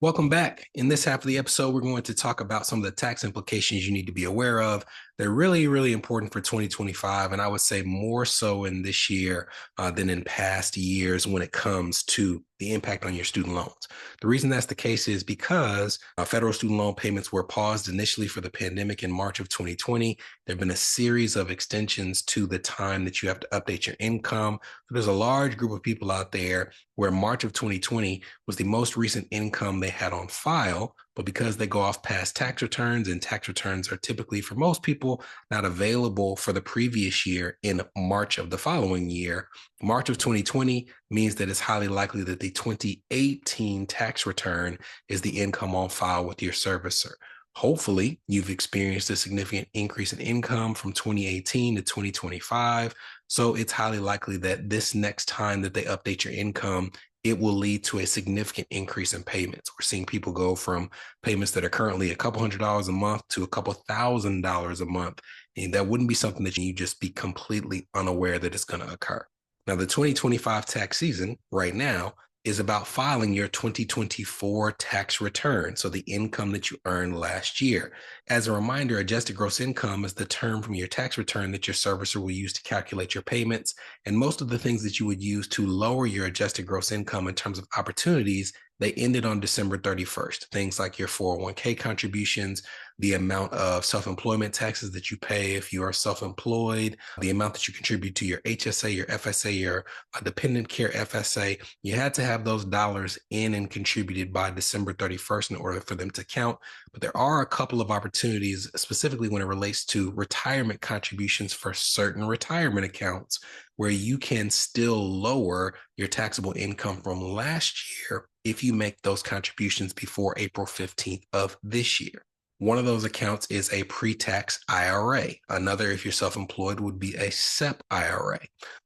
Welcome back. In this half of the episode, we're going to talk about some of the tax implications you need to be aware of. They're really, really important for 2025, and I would say more so in this year than in past years when it comes to the impact on your student loans. The reason that's the case is because federal student loan payments were paused initially for the pandemic in March of 2020. There have been a series of extensions to the time that you have to update your income. So there's a large group of people out there where March of 2020 was the most recent income they had on file, but because they go off past tax returns and tax returns are typically for most people not available for the previous year in March of the following year, March of 2020 means that it's highly likely that the 2018 tax return is the income on file with your servicer. Hopefully, you've experienced a significant increase in income from 2018 to 2025. So it's highly likely that this next time that they update your income, it will lead to a significant increase in payments. We're seeing people go from payments that are currently a couple $100s a month to a couple $1,000s a month. And that wouldn't be something that you just be completely unaware that it's going to occur. Now, the 2025 tax season right now is about filing your 2024 tax return, so the income that you earned last year. As a reminder, adjusted gross income is the term from your tax return that your servicer will use to calculate your payments. And most of the things that you would use to lower your adjusted gross income in terms of opportunities, they ended on December 31st. Things like your 401k contributions, the amount of self-employment taxes that you pay if you are self-employed, the amount that you contribute to your HSA, your FSA, your dependent care FSA. You had to have those dollars in and contributed by December 31st in order for them to count. But there are a couple of opportunities, specifically when it relates to retirement contributions for certain retirement accounts, where you can still lower your taxable income from last year if you make those contributions before April 15th of this year. One of those accounts is a pre-tax IRA. Another, if you're self-employed, would be a SEP IRA.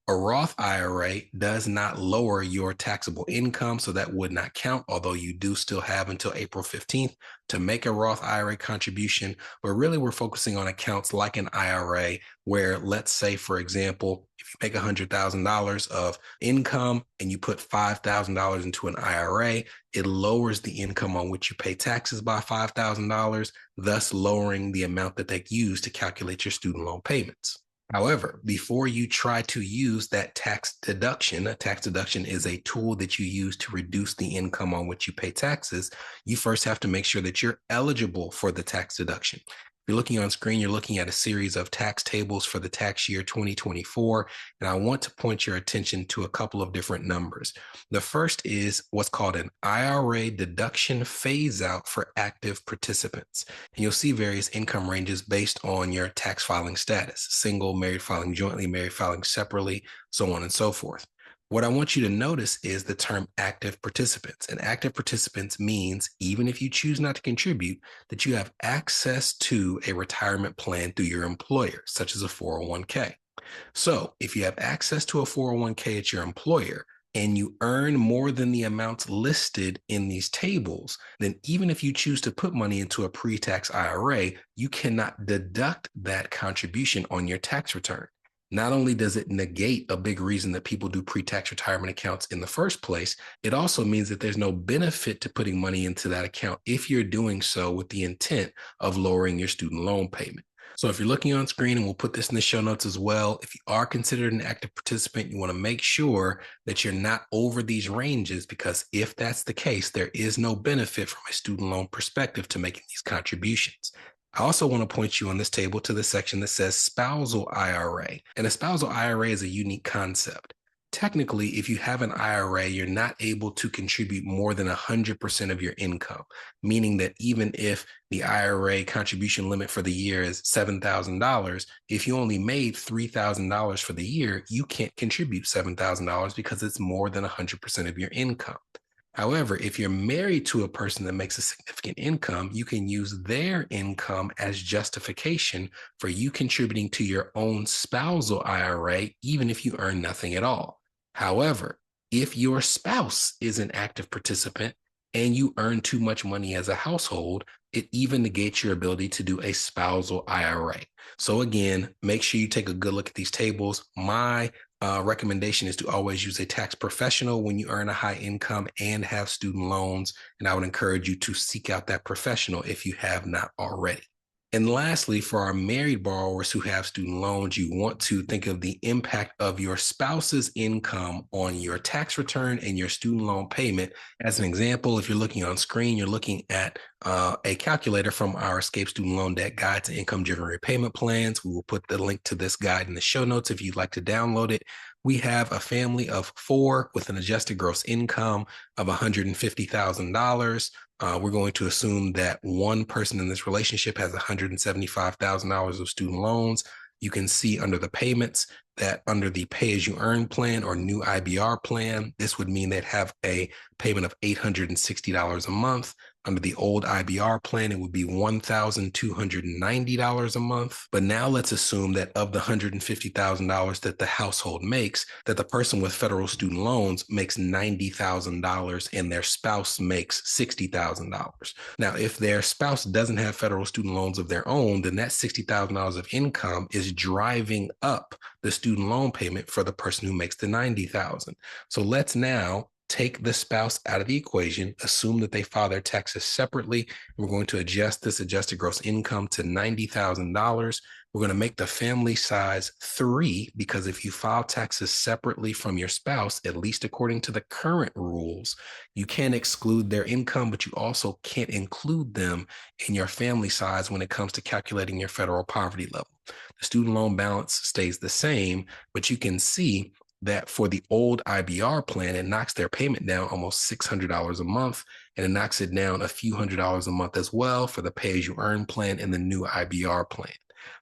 A Roth IRA does not lower your taxable income, so that would not count, although you do still have until April 15th to make a Roth IRA contribution. But really, we're focusing on accounts like an IRA, where let's say, for example, if you make $100,000 of income and you put $5,000 into an IRA, it lowers the income on which you pay taxes by $5,000, thus lowering the amount that they use to calculate your student loan payments. However, before you try to use that tax deduction, a tax deduction is a tool that you use to reduce the income on which you pay taxes, you first have to make sure that you're eligible for the tax deduction. You're looking on screen, you're looking at a series of tax tables for the tax year 2024, and I want to point your attention to a couple of different numbers. The first is what's called an IRA deduction phase out for active participants. And you'll see various income ranges based on your tax filing status: single, married filing jointly, married filing separately, so on and so forth. What I want you to notice is the term active participants. And active participants means, even if you choose not to contribute, that you have access to a retirement plan through your employer, such as a 401k. So if you have access to a 401k at your employer and you earn more than the amounts listed in these tables, then even if you choose to put money into a pre-tax IRA, you cannot deduct that contribution on your tax return. Not only does it negate a big reason that people do pre-tax retirement accounts in the first place, it also means that there's no benefit to putting money into that account if you're doing so with the intent of lowering your student loan payment. So if you're looking on screen, and we'll put this in the show notes as well, if you are considered an active participant, you want to make sure that you're not over these ranges, because if that's the case, there is no benefit from a student loan perspective to making these contributions. I also want to point you on this table to the section that says spousal IRA. And a spousal IRA is a unique concept. Technically, if you have an IRA, you're not able to contribute more than 100% of your income, meaning that even if the IRA contribution limit for the year is $7,000, if you only made $3,000 for the year, you can't contribute $7,000 because it's more than 100% of your income. However, if you're married to a person that makes a significant income, you can use their income as justification for you contributing to your own spousal IRA, even if you earn nothing at all. However, if your spouse is an active participant and you earn too much money as a household, it even negates your ability to do a spousal IRA. So again, make sure you take a good look at these tables. My recommendation is to always use a tax professional when you earn a high income and have student loans. And I would encourage you to seek out that professional if you have not already. And lastly, for our married borrowers who have student loans, you want to think of the impact of your spouse's income on your tax return and your student loan payment. As an example, if you're looking on screen, you're looking at a calculator from our Escape Student Loan Debt Guide to Income-Driven Repayment Plans. We will put the link to this guide in the show notes if you'd like to download it. We have a family of 4 with an adjusted gross income of $150,000. We're going to assume that one person in this relationship has $175,000 of student loans. You can see under the payments that under the pay-as-you-earn plan or new IBR plan, this would mean they'd have a payment of $860 a month. Under the old IBR plan, it would be $1,290 a month. But now let's assume that of the $150,000 that the household makes, that the person with federal student loans makes $90,000 and their spouse makes $60,000. Now, if their spouse doesn't have federal student loans of their own, then that $60,000 of income is driving up the student loan payment for the person who makes the $90,000. So let's now take the spouse out of the equation, assume that they file their taxes separately. We're going to adjust this adjusted gross income to $90,000. We're going to make the family size 3 because if you file taxes separately from your spouse, at least according to the current rules, you can exclude their income, but you also can't include them in your family size when it comes to calculating your federal poverty level. The student loan balance stays the same, but you can see that for the old IBR plan, it knocks their payment down almost $600 a month, and it knocks it down a few $100s a month as well for the pay-as-you-earn plan and the new IBR plan.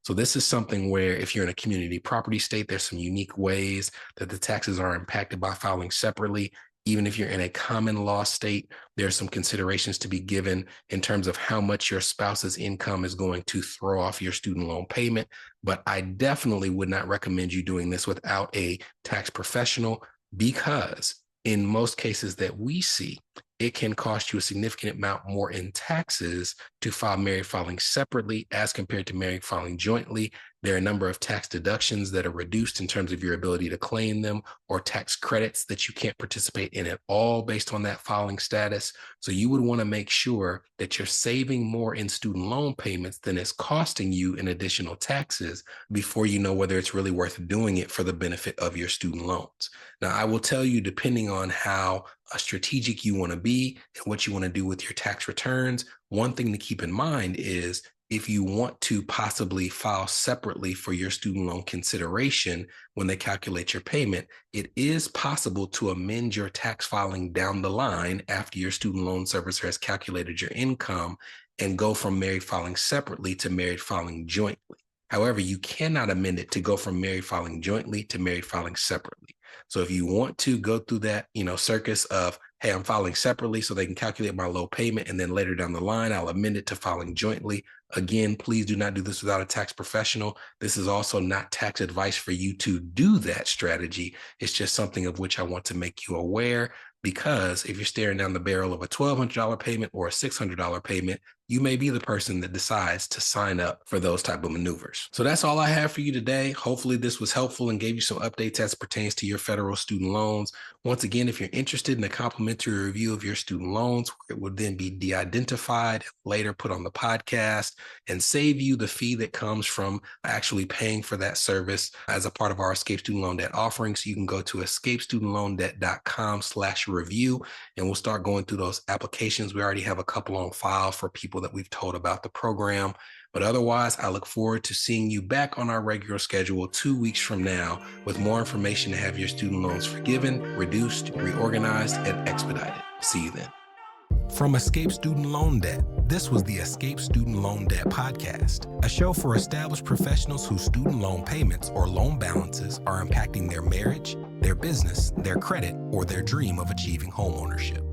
So this is something where if you're in a community property state, there's some unique ways that the taxes are impacted by filing separately. Even if you're in a common law state, there's some considerations to be given in terms of how much your spouse's income is going to throw off your student loan payment. But I definitely would not recommend you doing this without a tax professional because in most cases that we see, it can cost you a significant amount more in taxes to file married filing separately as compared to married filing jointly. There are a number of tax deductions that are reduced in terms of your ability to claim them or tax credits that you can't participate in at all based on that filing status. So you would want to make sure that you're saving more in student loan payments than it's costing you in additional taxes before you know whether it's really worth doing it for the benefit of your student loans. Now, I will tell you, depending on how strategic you want to be and what you want to do with your tax returns, one thing to keep in mind is if you want to possibly file separately for your student loan consideration when they calculate your payment, it is possible to amend your tax filing down the line after your student loan servicer has calculated your income and go from married filing separately to married filing jointly. However, you cannot amend it to go from married filing jointly to married filing separately. So if you want to go through that, circus of, hey, I'm filing separately so they can calculate my low payment, and then later down the line, I'll amend it to filing jointly. Again, please do not do this without a tax professional. This is also not tax advice for you to do that strategy. It's just something of which I want to make you aware, because if you're staring down the barrel of a $1,200 payment or a $600 payment, you may be the person that decides to sign up for those type of maneuvers. So that's all I have for you today. Hopefully this was helpful and gave you some updates as it pertains to your federal student loans. Once again, if you're interested in a complimentary review of your student loans, it would then be de-identified, later put on the podcast, and save you the fee that comes from actually paying for that service as a part of our Escape Student Loan Debt offering. So you can go to escapestudentloandebt.com/review, and we'll start going through those applications. We already have a couple on file for people that we've told about the program. But otherwise, I look forward to seeing you back on our regular schedule 2 weeks from now with more information to have your student loans forgiven, reduced, reorganized, and expedited. See you then. From Escape Student Loan Debt, this was the Escape Student Loan Debt Podcast, a show for established professionals whose student loan payments or loan balances are impacting their marriage, their business, their credit, or their dream of achieving homeownership.